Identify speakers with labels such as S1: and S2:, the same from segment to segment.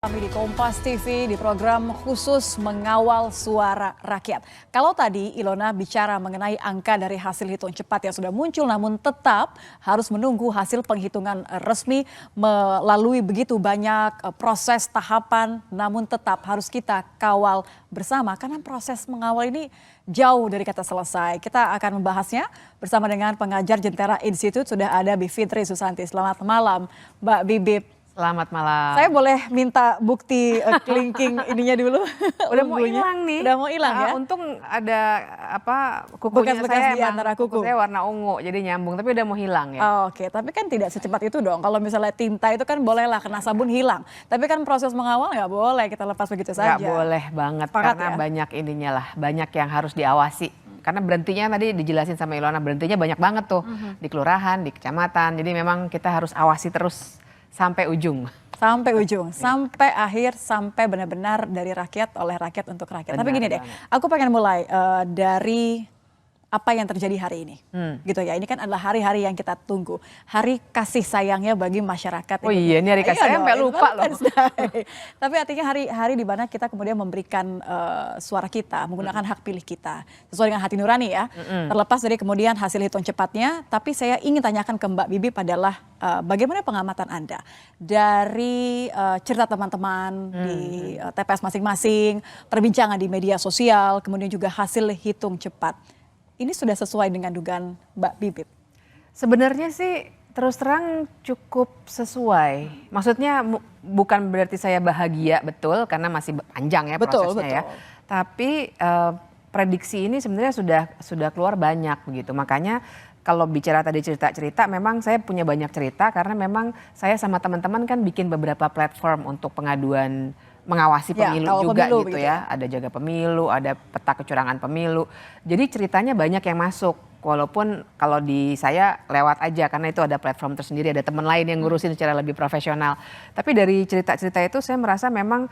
S1: Kami di Kompas TV di program khusus Mengawal Suara Rakyat. Kalau tadi Ilona bicara mengenai angka dari hasil hitung cepat yang sudah muncul, namun tetap harus menunggu hasil penghitungan resmi melalui begitu banyak proses tahapan, namun tetap harus kita kawal bersama karena proses mengawal ini jauh dari kata selesai. Kita akan membahasnya bersama dengan pengajar Jentera Institute, sudah ada Bivitri Susanti. Selamat malam Mbak Bibip.
S2: Selamat malam.
S1: Saya boleh minta bukti kelingking ininya dulu?
S2: Udah mau hilang nih.
S1: Udah mau hilang ya?
S2: Untung ada kukunya
S1: Bekas-bekas
S2: saya
S1: di antara kuku.
S2: Saya warna ungu jadi nyambung tapi udah mau hilang ya.
S1: Oke, tapi kan tidak secepat itu dong. Kalau misalnya tinta itu kan bolehlah kena sabun hilang. Tapi kan proses mengawal nggak boleh kita lepas begitu saja.
S2: Nggak boleh banget.
S1: Sepakat
S2: karena
S1: ya?
S2: banyak ininya lah, banyak yang harus diawasi. Karena berhentinya tadi dijelasin sama Ilona, berhentinya banyak banget tuh di kelurahan, di kecamatan. Jadi memang kita harus awasi terus sampai ujung.
S1: Sampai ujung, sampai akhir, sampai benar-benar dari rakyat, oleh rakyat, untuk rakyat. Tapi gini deh, aku pengen mulai dari apa yang terjadi hari ini. Gitu ya, ini kan adalah hari-hari yang kita tunggu. Hari kasih sayangnya bagi masyarakat.
S2: Oh iya, ini hari kasih sayang sampai lupa loh.
S1: Tapi artinya hari-hari di mana kita kemudian memberikan suara kita, menggunakan hak pilih kita. Sesuai dengan hati nurani ya. Terlepas dari kemudian hasil hitung cepatnya, tapi saya ingin tanyakan ke Mbak Bibip adalah bagaimana pengamatan Anda dari cerita teman-teman di TPS masing-masing, perbincangan di media sosial, kemudian juga hasil hitung cepat. Ini sudah sesuai dengan dugaan Mbak Bibip?
S2: Sebenarnya sih terus terang cukup sesuai. Maksudnya bukan berarti saya bahagia betul karena masih panjang ya prosesnya ya. Tapi prediksi ini sebenarnya sudah keluar banyak begitu. Makanya kalau bicara tadi cerita-cerita, memang saya punya banyak cerita karena memang saya sama teman-teman kan bikin beberapa platform untuk pengaduan mengawasi pemilu juga pemilu, gitu ya. Ada jaga pemilu, ada peta kecurangan pemilu. Jadi ceritanya banyak yang masuk. Walaupun kalau di saya lewat aja karena itu ada platform tersendiri, ada teman lain yang ngurusin secara lebih profesional. Tapi dari cerita-cerita itu saya merasa memang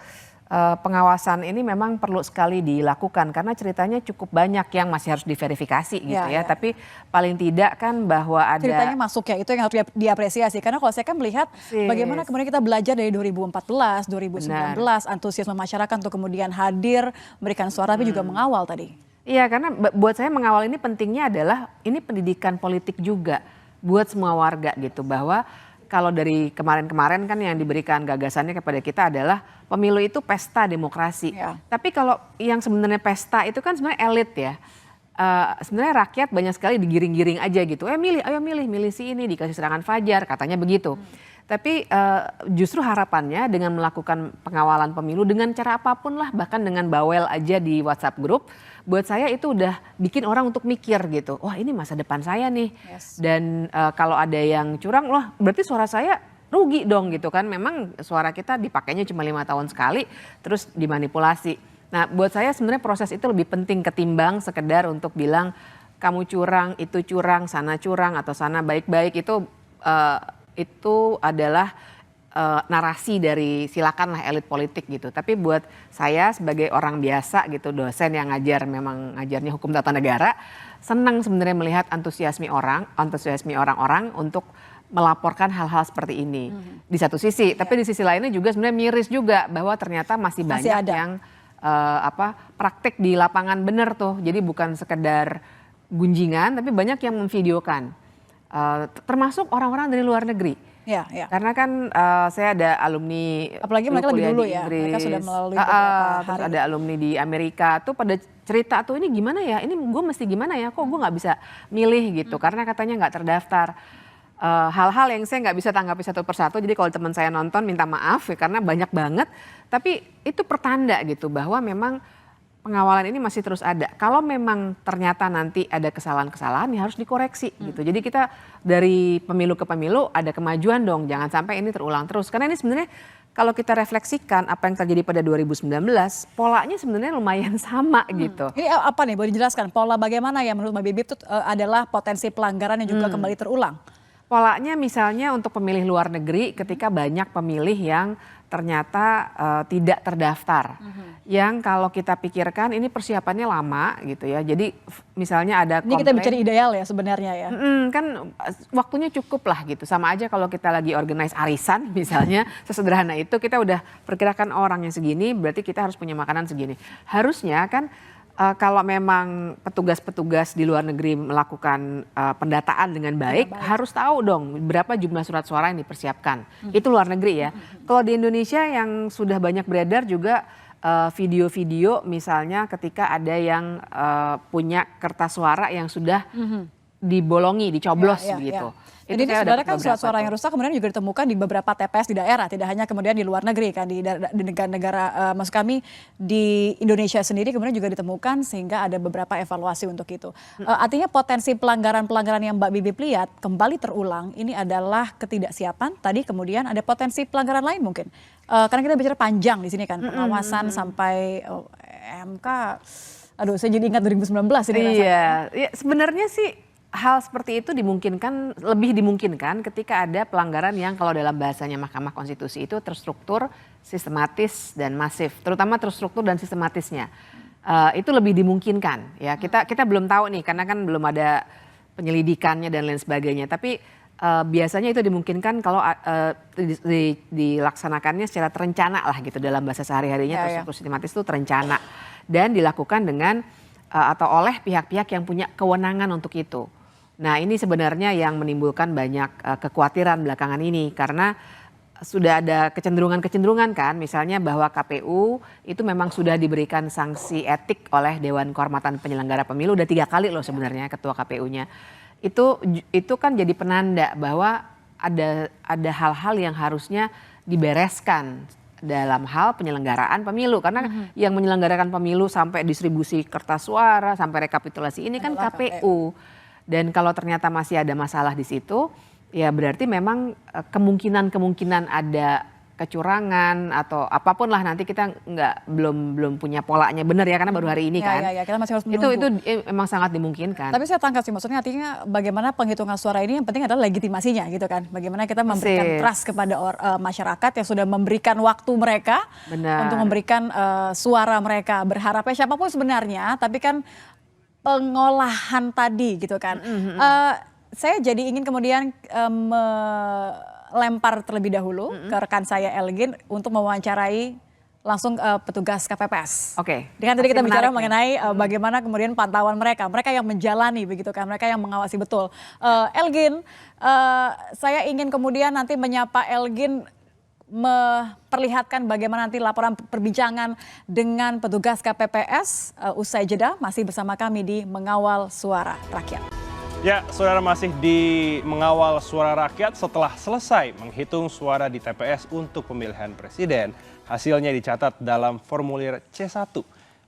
S2: pengawasan ini memang perlu sekali dilakukan karena ceritanya cukup banyak yang masih harus diverifikasi gitu ya. Tapi paling tidak kan bahwa ada
S1: ceritanya masuk ya, itu yang harus diapresiasi. Karena kalau saya kan melihat bagaimana kemudian kita belajar dari 2014, 2019, antusiasme masyarakat untuk kemudian hadir, memberikan suara tapi juga mengawal tadi.
S2: Iya, karena buat saya mengawal ini pentingnya adalah ini pendidikan politik juga buat semua warga gitu, bahwa kalau dari kemarin-kemarin kan yang diberikan gagasannya kepada kita adalah pemilu itu pesta demokrasi. Tapi kalau yang sebenarnya pesta itu kan sebenarnya elit ya. Sebenarnya rakyat banyak sekali digiring-giring aja gitu. Ayo milih si ini, dikasih serangan fajar, katanya begitu. Tapi justru harapannya dengan melakukan pengawalan pemilu dengan cara apapun lah, bahkan dengan bawel aja di WhatsApp grup, buat saya itu udah bikin orang untuk mikir gitu. Wah, ini masa depan saya nih. Dan kalau ada yang curang, wah berarti suara saya rugi dong gitu kan. Memang suara kita dipakainya cuma 5 tahun sekali, terus dimanipulasi. Nah, buat saya sebenarnya proses itu lebih penting ketimbang sekedar untuk bilang kamu curang, itu curang, sana curang, atau sana baik-baik. Itu adalah narasi dari silakanlah elit politik gitu. Tapi buat saya sebagai orang biasa gitu, dosen yang memang ngajarnya hukum tata negara, senang sebenarnya melihat antusiasme orang-orang untuk melaporkan hal-hal seperti ini. Di satu sisi, tapi di sisi lainnya juga sebenarnya miris juga bahwa ternyata masih banyak yang praktek di lapangan bener tuh. Jadi bukan sekedar gunjingan, tapi banyak yang memvideokan. Termasuk orang-orang dari luar negeri. Karena kan saya ada alumni,
S1: apalagi mereka lebih dulu ya, mereka sudah melalui beberapa hari.
S2: Ada alumni di Amerika tuh pada cerita tuh ini gimana ya, ini gue mesti gimana ya, kok gue nggak bisa milih gitu, karena katanya nggak terdaftar. Hal-hal yang saya nggak bisa tanggapi satu persatu, jadi kalau teman saya nonton minta maaf ya, karena banyak banget, tapi itu pertanda gitu bahwa memang pengawalan ini masih terus ada. Kalau memang ternyata nanti ada kesalahan-kesalahan ya harus dikoreksi gitu. Jadi kita dari pemilu ke pemilu ada kemajuan dong. Jangan sampai ini terulang terus. Karena ini sebenarnya kalau kita refleksikan apa yang terjadi pada 2019, polanya sebenarnya lumayan sama gitu.
S1: Ini apa nih, boleh dijelaskan pola bagaimana ya menurut Mbak Bibip itu adalah potensi pelanggaran yang juga kembali terulang?
S2: Polanya misalnya untuk pemilih luar negeri ketika banyak pemilih yang ternyata tidak terdaftar. Yang kalau kita pikirkan ini persiapannya lama gitu ya. Jadi misalnya ada
S1: Ini kita bicara ideal ya sebenarnya ya.
S2: kan waktunya cukup lah gitu. Sama aja kalau kita lagi organize arisan misalnya, sesederhana itu kita udah perkirakan orang yang segini, berarti kita harus punya makanan segini. Harusnya kan kalau memang petugas-petugas di luar negeri melakukan pendataan dengan baik, harus tahu dong berapa jumlah surat suara yang dipersiapkan. Itu luar negeri ya. Kalau di Indonesia yang sudah banyak beredar juga video-video misalnya ketika ada yang punya kertas suara yang sudah dibolongi, dicoblos begitu.
S1: Jadi ini sebenarnya kan surat-suara yang rusak kemudian juga ditemukan di beberapa TPS di daerah, tidak hanya kemudian di luar negeri kan, di negara-negara maksud kami di Indonesia sendiri kemudian juga ditemukan sehingga ada beberapa evaluasi untuk itu. Artinya potensi pelanggaran-pelanggaran yang Mbak Bibip lihat kembali terulang ini adalah ketidaksiapan, tadi kemudian ada potensi pelanggaran lain mungkin. Karena kita bicara panjang di sini kan, pengawasan sampai MK, aduh saya jadi ingat 2019 ini.
S2: Iya, sebenarnya sih hal seperti itu dimungkinkan, lebih dimungkinkan ketika ada pelanggaran yang kalau dalam bahasanya Mahkamah Konstitusi itu terstruktur, sistematis dan masif, terutama terstruktur dan sistematisnya. Itu lebih dimungkinkan ya. Kita belum tahu nih karena kan belum ada penyelidikannya dan lain sebagainya. Tapi biasanya itu dimungkinkan kalau dilaksanakannya secara terencana lah gitu, dalam bahasa sehari-harinya terstruktur sistematis itu terencana dan dilakukan dengan atau oleh pihak-pihak yang punya kewenangan untuk itu. Nah ini sebenarnya yang menimbulkan banyak kekhawatiran belakangan ini karena sudah ada kecenderungan-kecenderungan kan, misalnya bahwa KPU itu memang sudah diberikan sanksi etik oleh Dewan Kehormatan Penyelenggara Pemilu, udah 3 kali loh sebenarnya ketua KPU-nya. Itu kan jadi penanda bahwa ada hal-hal yang harusnya dibereskan dalam hal penyelenggaraan pemilu, karena yang menyelenggarakan pemilu sampai distribusi kertas suara sampai rekapitulasi ini kan KPU. Dan kalau ternyata masih ada masalah di situ, ya berarti memang kemungkinan ada kecurangan atau apapun lah, nanti kita belum punya polanya benar ya karena baru hari ini kan.
S1: Kita masih harus menunggu.
S2: Itu emang sangat dimungkinkan.
S1: Tapi saya tangkap sih, maksudnya artinya bagaimana penghitungan suara ini yang penting adalah legitimasinya gitu kan. Bagaimana kita memberikan trust kepada masyarakat yang sudah memberikan waktu mereka untuk memberikan suara mereka. Berharapnya siapapun sebenarnya, tapi kan pengolahan tadi gitu kan. Saya jadi ingin kemudian lempar terlebih dahulu ke rekan saya Elgin untuk mewawancarai langsung petugas KPPS.
S2: Oke.
S1: Dengan tadi kita bicara mengenai bagaimana kemudian pantauan mereka yang menjalani begitu kan, mereka yang mengawasi betul. Elgin, saya ingin kemudian nanti menyapa Elgin memperlihatkan bagaimana nanti laporan perbincangan dengan petugas KPPS usai jeda, masih bersama kami di Mengawal Suara Rakyat.
S3: Ya, saudara, masih di Mengawal Suara Rakyat. Setelah selesai menghitung suara di TPS untuk pemilihan presiden, hasilnya dicatat dalam formulir C1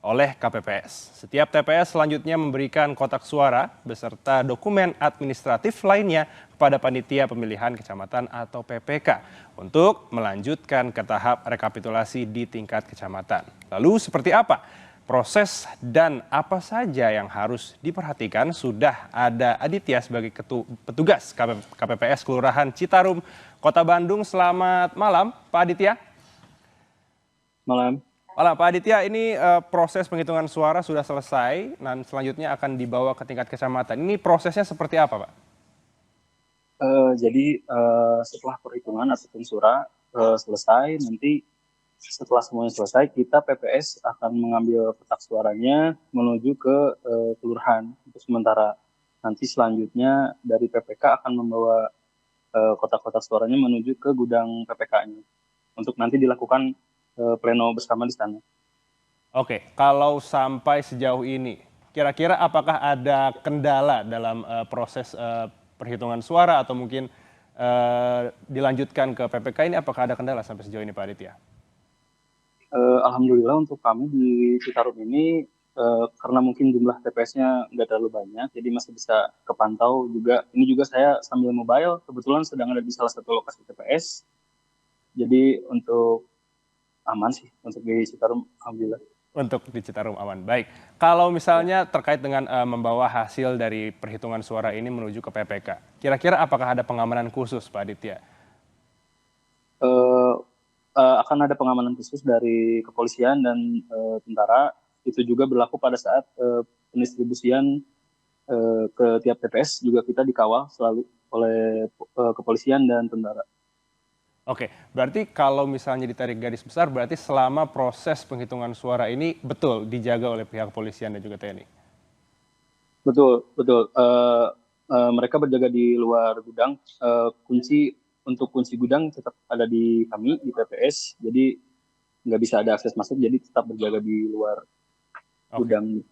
S3: oleh KPPS. Setiap TPS selanjutnya memberikan kotak suara beserta dokumen administratif lainnya kepada panitia pemilihan kecamatan atau PPK untuk melanjutkan ke tahap rekapitulasi di tingkat kecamatan. Lalu seperti apa proses dan apa saja yang harus diperhatikan? Sudah ada Aditya sebagai petugas KPPS Kelurahan Citarum, Kota Bandung. Selamat malam, Pak Aditya.
S4: Malam.
S3: Malam, Pak Aditya. Ini proses penghitungan suara sudah selesai dan selanjutnya akan dibawa ke tingkat kecamatan. Ini prosesnya seperti apa, Pak?
S4: Jadi setelah perhitungan ataupun suara selesai, nanti setelah semuanya selesai, kita PPS akan mengambil kotak suaranya menuju ke kelurahan untuk sementara. Nanti selanjutnya dari PPK akan membawa kotak-kotak suaranya menuju ke gudang PPK-nya untuk nanti dilakukan pleno bersama di sana.
S3: Oke, kalau sampai sejauh ini, kira-kira apakah ada kendala dalam proses perhitungan suara atau mungkin dilanjutkan ke PPK ini? Apakah ada kendala sampai sejauh ini, Pak Aditya?
S4: Alhamdulillah untuk kami di Citarum ini karena mungkin jumlah TPS-nya nggak terlalu banyak, jadi masih bisa kepantau juga. Ini juga saya sambil mobile, kebetulan sedang ada di salah satu lokasi TPS. Jadi untuk aman sih untuk di Citarum, alhamdulillah.
S3: Untuk di Citarum aman. Baik. Kalau misalnya terkait dengan membawa hasil dari perhitungan suara ini menuju ke PPK, kira-kira apakah ada pengamanan khusus, Pak Aditya?
S4: akan ada pengamanan khusus dari kepolisian dan tentara. Itu juga berlaku pada saat pendistribusian ke tiap TPS juga kita dikawal selalu oleh kepolisian dan tentara.
S3: Oke, berarti kalau misalnya ditarik garis besar, berarti selama proses penghitungan suara ini betul dijaga oleh pihak kepolisian dan juga TNI?
S4: Betul, betul. Mereka berjaga di luar gudang. Kunci gudang tetap ada di kami, di PPS. Jadi nggak bisa ada akses masuk, jadi tetap berjaga di luar gudang.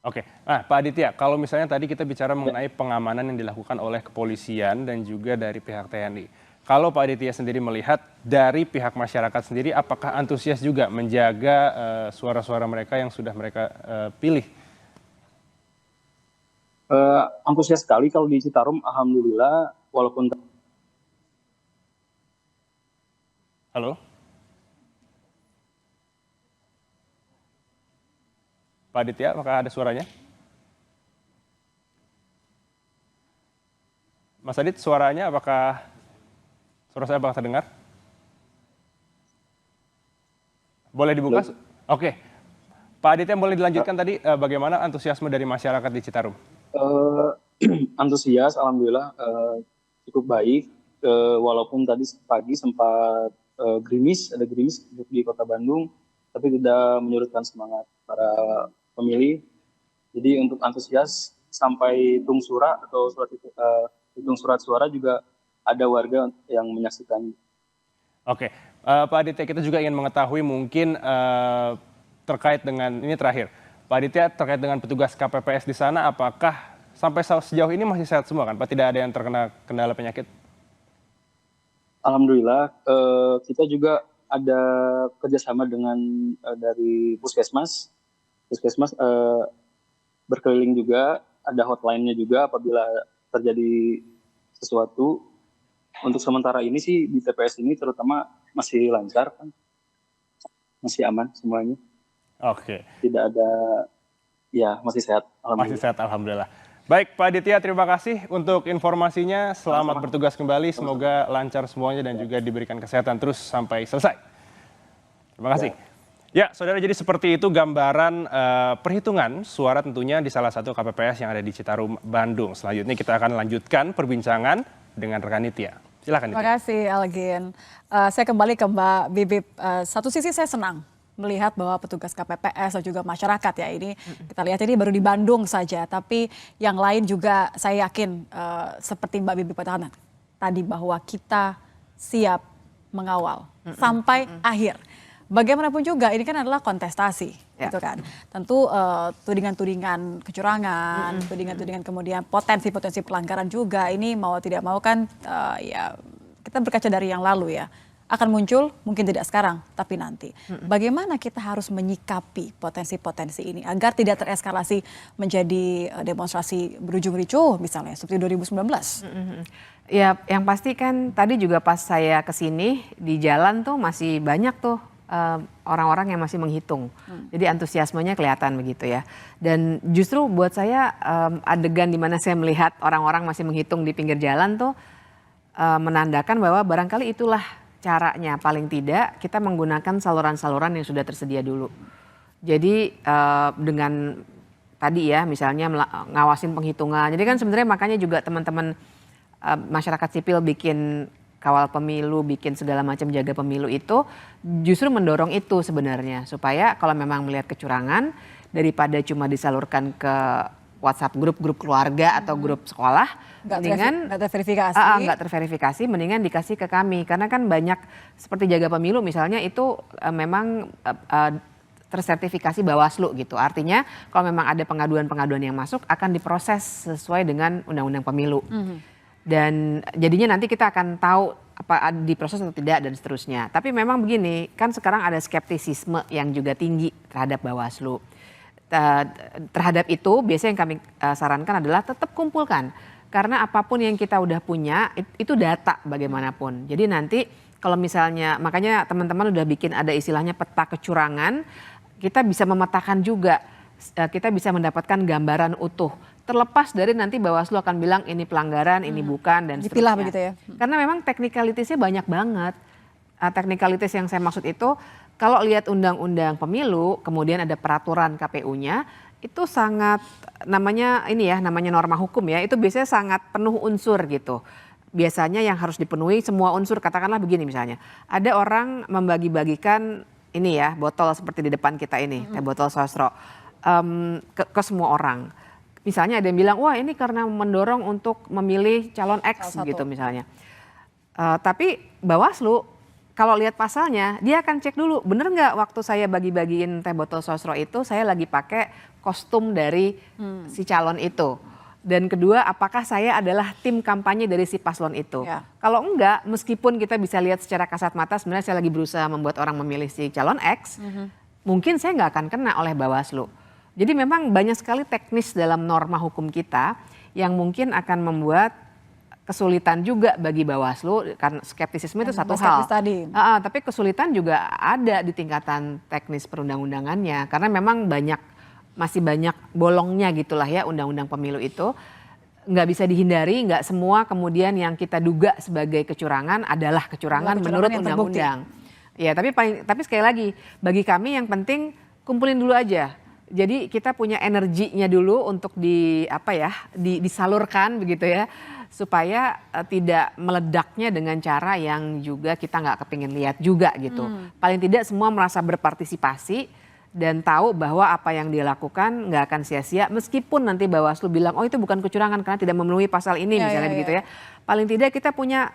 S3: Oke, nah Pak Aditya, kalau misalnya tadi kita bicara mengenai pengamanan yang dilakukan oleh kepolisian dan juga dari pihak TNI. Kalau Pak Aditya sendiri melihat dari pihak masyarakat sendiri, apakah antusias juga menjaga suara-suara mereka yang sudah mereka pilih?
S4: Antusias sekali kalau di Citarum, alhamdulillah, walaupun...
S3: Halo? Pak Aditya, apakah ada suaranya? Mas Adit, suaranya apakah suara saya bakal terdengar? Boleh dibuka? Oke. Pak Aditya, boleh dilanjutkan tadi bagaimana antusiasme dari masyarakat di Citarum?
S4: Antusias, alhamdulillah cukup baik. Walaupun tadi pagi sempat ada gerimis di Kota Bandung, tapi tidak menyurutkan semangat para pemilih. Jadi untuk antusias sampai hitung suara atau hitung surat suara juga ada warga yang menyaksikan.
S3: Oke, Pak Aditya, kita juga ingin mengetahui mungkin terkait dengan ini terakhir, Pak Aditya, terkait dengan petugas KPPS di sana, apakah sampai sejauh ini masih sehat semua kan, Pak? Tidak ada yang terkena kendala penyakit?
S4: Alhamdulillah, kita juga ada kerjasama dengan dari Puskesmas. Puskesmas berkeliling juga, ada hotline-nya juga apabila terjadi sesuatu. Untuk sementara ini sih di TPS ini terutama masih lancar, kan? Masih aman semuanya.
S3: Oke.
S4: Tidak ada, ya masih sehat.
S3: Masih sehat, alhamdulillah. Baik, Pak Aditya, terima kasih untuk informasinya. Selamat bertugas kembali, semoga lancar semuanya dan juga diberikan kesehatan terus sampai selesai. Terima kasih. Ya, saudara, jadi seperti itu gambaran perhitungan suara tentunya di salah satu KPPS yang ada di Citarum, Bandung. Selanjutnya kita akan lanjutkan perbincangan dengan rekan Nitya. Silakan Nitya.
S1: Terima kasih, Elgin. Saya kembali ke Mbak Bibip. Satu sisi saya senang melihat bahwa petugas KPPS dan juga masyarakat ya ini, kita lihat ini baru di Bandung saja. Tapi yang lain juga saya yakin seperti Mbak Bibip katakan tadi bahwa kita siap mengawal sampai akhir. Bagaimanapun juga ini kan adalah kontestasi, gitu kan. Tentu tudingan-tudingan kecurangan, tudingan-tudingan kemudian potensi-potensi pelanggaran juga ini mau tidak mau kan ya kita berkaca dari yang lalu ya. Akan muncul mungkin tidak sekarang tapi nanti. Bagaimana kita harus menyikapi potensi-potensi ini agar tidak tereskalasi menjadi demonstrasi berujung ricuh misalnya seperti 2019.
S2: Ya yang pasti kan tadi juga pas saya kesini di jalan tuh masih banyak tuh orang-orang yang masih menghitung. Jadi antusiasmenya kelihatan begitu ya. Dan justru buat saya adegan di mana saya melihat orang-orang masih menghitung di pinggir jalan tuh menandakan bahwa barangkali itulah caranya, paling tidak kita menggunakan saluran-saluran yang sudah tersedia dulu. Jadi dengan tadi ya misalnya ngawasin penghitungan. Jadi kan sebenarnya makanya juga teman-teman masyarakat sipil bikin kawal pemilu, bikin segala macam jaga pemilu itu justru mendorong itu sebenarnya. Supaya kalau memang melihat kecurangan daripada cuma disalurkan ke WhatsApp grup keluarga atau grup sekolah, mendingan nggak terverifikasi, mendingan dikasih ke kami karena kan banyak seperti jaga pemilu misalnya itu memang tersertifikasi Bawaslu gitu. Artinya kalau memang ada pengaduan-pengaduan yang masuk akan diproses sesuai dengan undang-undang pemilu. Dan jadinya nanti kita akan tahu apa diproses atau tidak dan seterusnya. Tapi memang begini, kan sekarang ada skeptisisme yang juga tinggi terhadap Bawaslu. Terhadap itu biasanya yang kami sarankan adalah tetap kumpulkan. Karena apapun yang kita udah punya itu data bagaimanapun. Jadi nanti kalau misalnya makanya teman-teman udah bikin ada istilahnya peta kecurangan, kita bisa memetakan juga, kita bisa mendapatkan gambaran utuh. Terlepas dari nanti Bawaslu akan bilang ini pelanggaran, ini bukan dan seterusnya.
S1: Dipilah begitu ya.
S2: Karena memang technicalities-nya banyak banget. Teknikalitas yang saya maksud itu, kalau lihat undang-undang pemilu, kemudian ada peraturan KPU-nya, itu sangat namanya norma hukum ya, itu biasanya sangat penuh unsur gitu. Biasanya yang harus dipenuhi semua unsur, katakanlah begini misalnya, ada orang membagi-bagikan ini ya, botol seperti di depan kita ini, teh botol sosro, ke semua orang. Misalnya ada yang bilang, wah ini karena mendorong untuk memilih calon X gitu misalnya. Tapi Bawaslu, kalau lihat pasalnya, dia akan cek dulu, bener nggak waktu saya bagi-bagiin teh botol sosro itu, saya lagi pakai kostum dari si calon itu. Dan kedua, apakah saya adalah tim kampanye dari si paslon itu. Ya. Kalau enggak, meskipun kita bisa lihat secara kasat mata, sebenarnya saya lagi berusaha membuat orang memilih si calon X, mungkin saya nggak akan kena oleh Bawaslu. Jadi memang banyak sekali teknis dalam norma hukum kita yang mungkin akan membuat kesulitan juga bagi Bawaslu, karena skeptisisme itu satu hal. Tapi kesulitan juga ada di tingkatan teknis perundang-undangannya, karena memang masih banyak bolongnya gitulah ya undang-undang pemilu itu. Nggak bisa dihindari, nggak semua kemudian yang kita duga sebagai kecurangan adalah kecurangan menurut undang-undang. Ya, tapi sekali lagi, bagi kami yang penting kumpulin dulu aja. Jadi kita punya energinya dulu untuk disalurkan begitu ya, supaya tidak meledaknya dengan cara yang juga kita nggak kepingin lihat juga gitu. Paling tidak semua merasa berpartisipasi dan tahu bahwa apa yang dia lakukan nggak akan sia-sia, meskipun nanti Bawaslu bilang, oh itu bukan kecurangan karena tidak memenuhi pasal ini misalnya begitu ya. Paling tidak kita punya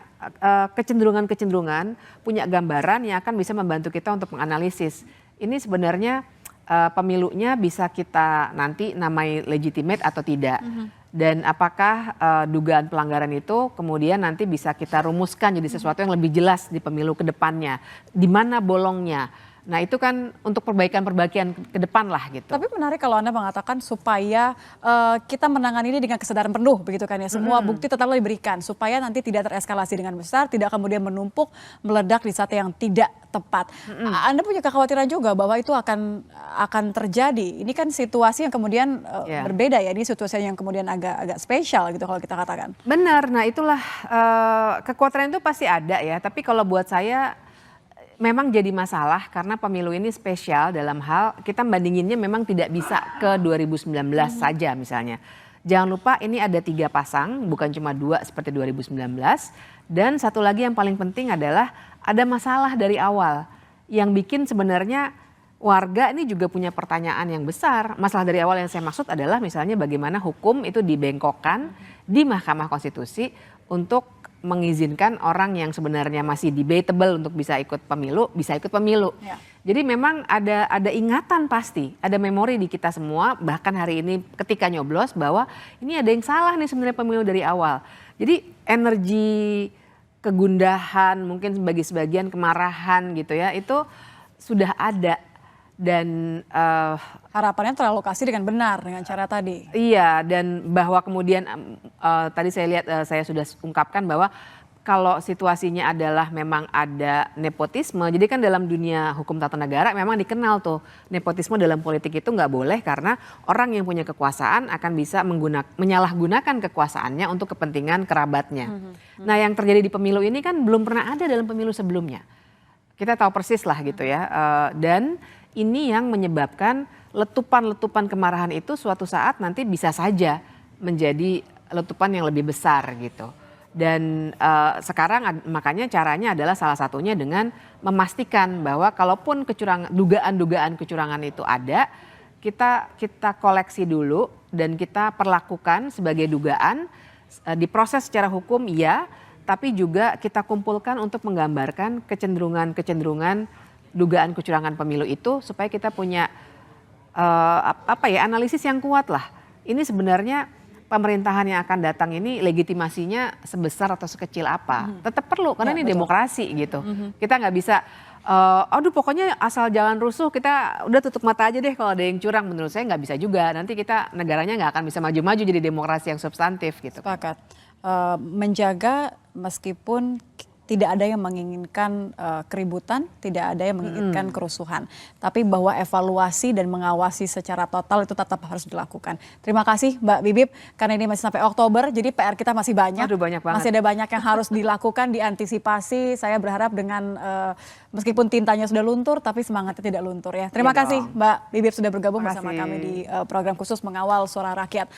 S2: kecenderungan, punya gambaran yang akan bisa membantu kita untuk menganalisis. Ini sebenarnya pemilunya bisa kita nanti namai legitimate atau tidak. Dan apakah dugaan pelanggaran itu kemudian nanti bisa kita rumuskan jadi sesuatu yang lebih jelas di pemilu ke depannya. Di mana bolongnya. Nah itu kan untuk perbaikan-perbaikan ke depan lah gitu.
S1: Tapi menarik kalau Anda mengatakan supaya kita menangani ini dengan kesadaran penuh begitu kan ya. Semua bukti tetaplah diberikan supaya nanti tidak tereskalasi dengan besar, tidak kemudian menumpuk, meledak di saat yang tidak tepat. Anda punya kekhawatiran juga bahwa itu akan terjadi. Ini kan situasi yang kemudian berbeda ya. Ini situasi yang kemudian agak spesial gitu kalau kita katakan.
S2: Benar, nah itulah kekhawatiran itu pasti ada ya. Tapi kalau buat saya memang jadi masalah karena pemilu ini spesial dalam hal kita bandinginnya memang tidak bisa ke 2019 saja misalnya. Jangan lupa ini ada 3 pasang, bukan cuma 2 seperti 2019. Dan satu lagi yang paling penting adalah ada masalah dari awal yang bikin sebenarnya warga ini juga punya pertanyaan yang besar. Masalah dari awal yang saya maksud adalah misalnya bagaimana hukum itu dibengkokkan di Mahkamah Konstitusi untuk mengizinkan orang yang sebenarnya masih debatable untuk bisa ikut pemilu. Ya. Jadi memang ada ingatan pasti, ada memori di kita semua, bahkan hari ini ketika nyoblos bahwa ini ada yang salah nih sebenarnya pemilu dari awal. Jadi energi kegundahan, mungkin bagi sebagian kemarahan gitu ya, itu sudah ada. Dan
S1: harapannya teralokasi dengan benar dengan cara tadi.
S2: Iya, dan bahwa kemudian tadi saya lihat saya sudah ungkapkan bahwa kalau situasinya adalah memang ada nepotisme, jadi kan dalam dunia hukum tata negara memang dikenal tuh nepotisme dalam politik itu nggak boleh karena orang yang punya kekuasaan akan bisa menyalahgunakan kekuasaannya untuk kepentingan kerabatnya. Nah yang terjadi di pemilu ini kan belum pernah ada dalam pemilu sebelumnya. Kita tahu persis lah gitu ya, dan ini yang menyebabkan letupan-letupan kemarahan itu suatu saat nanti bisa saja menjadi letupan yang lebih besar gitu. Dan sekarang makanya caranya adalah salah satunya dengan memastikan bahwa kalaupun dugaan-dugaan kecurangan itu ada, kita koleksi dulu dan kita perlakukan sebagai dugaan, diproses secara hukum ya, tapi juga kita kumpulkan untuk menggambarkan kecenderungan-kecenderungan dugaan kecurangan pemilu itu supaya kita punya analisis yang kuat lah. Ini sebenarnya pemerintahan yang akan datang ini legitimasinya sebesar atau sekecil apa. Tetap perlu karena ini demokrasi gitu. Kita nggak bisa aduh pokoknya asal jalan rusuh kita udah tutup mata aja deh kalau ada yang curang. Menurut saya nggak bisa juga. Nanti kita negaranya nggak akan bisa maju-maju jadi demokrasi yang substantif gitu.
S1: Sepakat. Menjaga meskipun tidak ada yang menginginkan keributan, tidak ada yang menginginkan kerusuhan. Tapi bahwa evaluasi dan mengawasi secara total itu tetap harus dilakukan. Terima kasih Mbak Bibip, karena ini masih sampai Oktober, jadi PR kita masih banyak.
S2: Aduh, banyak banget.
S1: Masih ada banyak yang harus dilakukan, diantisipasi. Saya berharap dengan meskipun tintanya sudah luntur, tapi semangatnya tidak luntur ya. Terima kasih Mbak Bibip sudah bergabung bersama kami di program khusus Mengawal Suara Rakyat.